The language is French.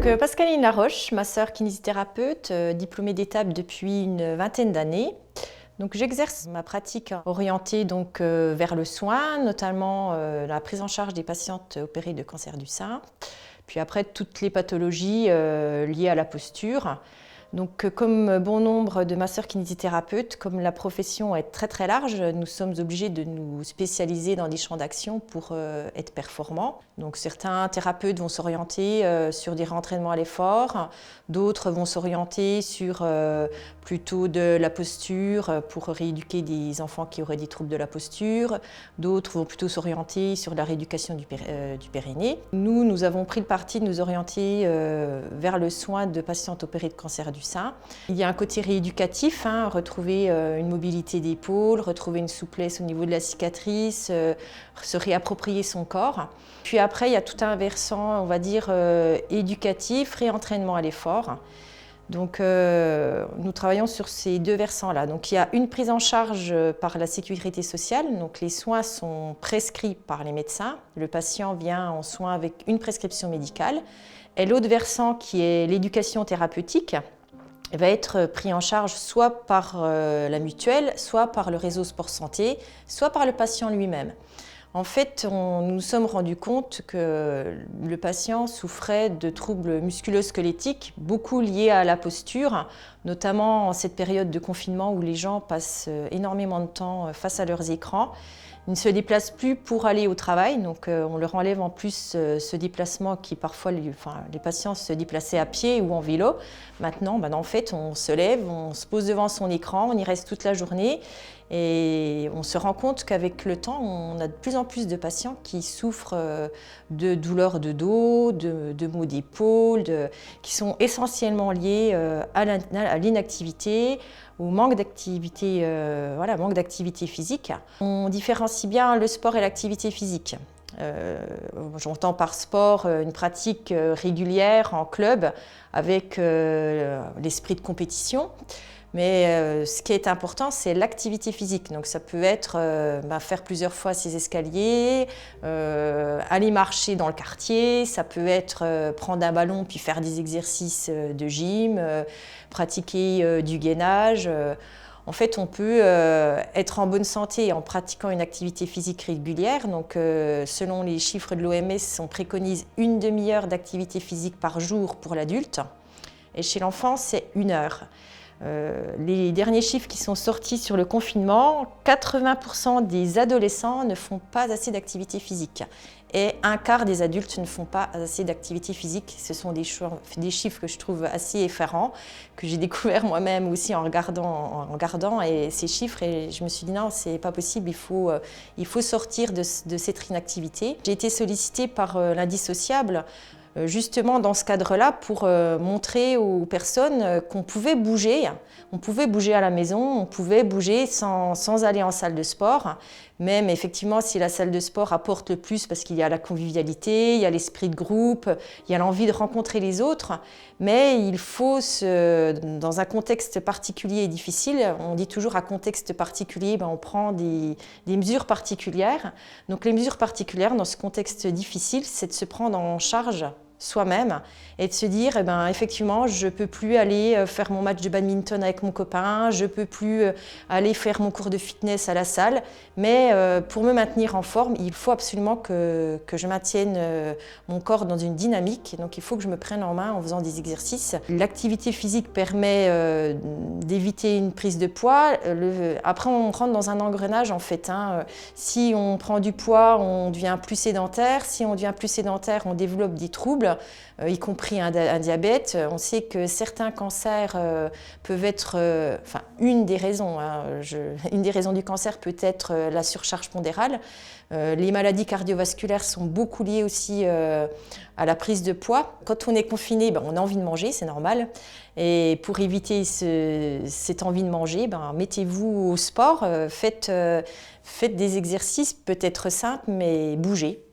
Pascaline Laroche, ma sœur kinésithérapeute, diplômée d'étape depuis une vingtaine d'années. J'exerce ma pratique orientée vers le soin, notamment la prise en charge des patientes opérées de cancer du sein, puis après toutes les pathologies liées à la posture. Comme bon nombre de masseurs kinésithérapeutes, comme la profession est très très large, nous sommes obligés de nous spécialiser dans des champs d'action pour être performants. Certains thérapeutes vont s'orienter sur des réentraînements à l'effort, d'autres vont s'orienter sur plutôt de la posture pour rééduquer des enfants qui auraient des troubles de la posture, d'autres vont plutôt s'orienter sur la rééducation du périnée. Nous avons pris le parti de nous orienter vers le soin de patientes opérées de cancer du sein. Il y a un côté rééducatif, retrouver une mobilité d'épaule, retrouver une souplesse au niveau de la cicatrice, se réapproprier son corps. Puis après, il y a tout un versant, on va dire, éducatif, réentraînement à l'effort. Nous travaillons sur ces deux versants-là. Il y a une prise en charge par la sécurité sociale. Les soins sont prescrits par les médecins. Le patient vient en soins avec une prescription médicale. Et l'autre versant, qui est l'éducation thérapeutique, va être pris en charge soit par la mutuelle, soit par le réseau sport santé, soit par le patient lui-même. En fait, nous nous sommes rendus compte que le patient souffrait de troubles musculo-squelettiques, beaucoup liés à la posture, notamment en cette période de confinement où les gens passent énormément de temps face à leurs écrans. Ils ne se déplacent plus pour aller au travail, on leur enlève en plus ce déplacement qui parfois, les patients se déplaçaient à pied ou en vélo. Maintenant, en fait, on se lève, on se pose devant son écran, on y reste toute la journée et on se rend compte qu'avec le temps, on a de plus en plus de patients qui souffrent de douleurs de dos, de maux d'épaule, qui sont essentiellement liés à l'inactivité, au manque d'activité physique. On différencie bien le sport et l'activité physique. J'entends par sport une pratique régulière en club avec l'esprit de compétition. Mais ce qui est important, c'est l'activité physique. Ça peut être faire plusieurs fois ses escaliers, aller marcher dans le quartier, ça peut être prendre un ballon puis faire des exercices de gym, pratiquer du gainage. En fait, on peut être en bonne santé en pratiquant une activité physique régulière. Selon les chiffres de l'OMS, on préconise une demi-heure d'activité physique par jour pour l'adulte. Et chez l'enfant, c'est 1 heure. Les derniers chiffres qui sont sortis sur le confinement, 80% des adolescents ne font pas assez d'activité physique et 1/4 des adultes ne font pas assez d'activité physique. Ce sont des chiffres que je trouve assez effarants, que j'ai découvert moi-même aussi en regardant ces chiffres et je me suis dit non, c'est pas possible, il faut sortir de cette inactivité. J'ai été sollicitée par l'Indissociable justement dans ce cadre-là pour montrer aux personnes qu'on pouvait bouger. On pouvait bouger à la maison, on pouvait bouger sans aller en salle de sport. Même effectivement, si la salle de sport apporte le plus parce qu'il y a la convivialité, il y a l'esprit de groupe, il y a l'envie de rencontrer les autres, mais il faut, dans un contexte particulier et difficile, on dit toujours à contexte particulier, on prend des mesures particulières. Les mesures particulières dans ce contexte difficile, c'est de se prendre en charge soi-même et de se dire effectivement je peux plus aller faire mon match de badminton avec mon copain, je peux plus aller faire mon cours de fitness à la salle, mais pour me maintenir en forme, il faut absolument que je maintienne mon corps dans une dynamique, donc il faut que je me prenne en main en faisant des exercices. L'activité physique permet d'éviter une prise de poids. Après on rentre dans un engrenage en fait. Si on prend du poids, on devient plus sédentaire. Si on devient plus sédentaire, on développe des troubles, y compris un diabète. On sait que certains cancers peuvent être, une des raisons du cancer peut être la surcharge pondérale. Les maladies cardiovasculaires sont beaucoup liées aussi à la prise de poids. Quand on est confiné, on a envie de manger, c'est normal. Et pour éviter cette envie de manger, mettez-vous au sport, faites des exercices peut-être simples, mais bougez.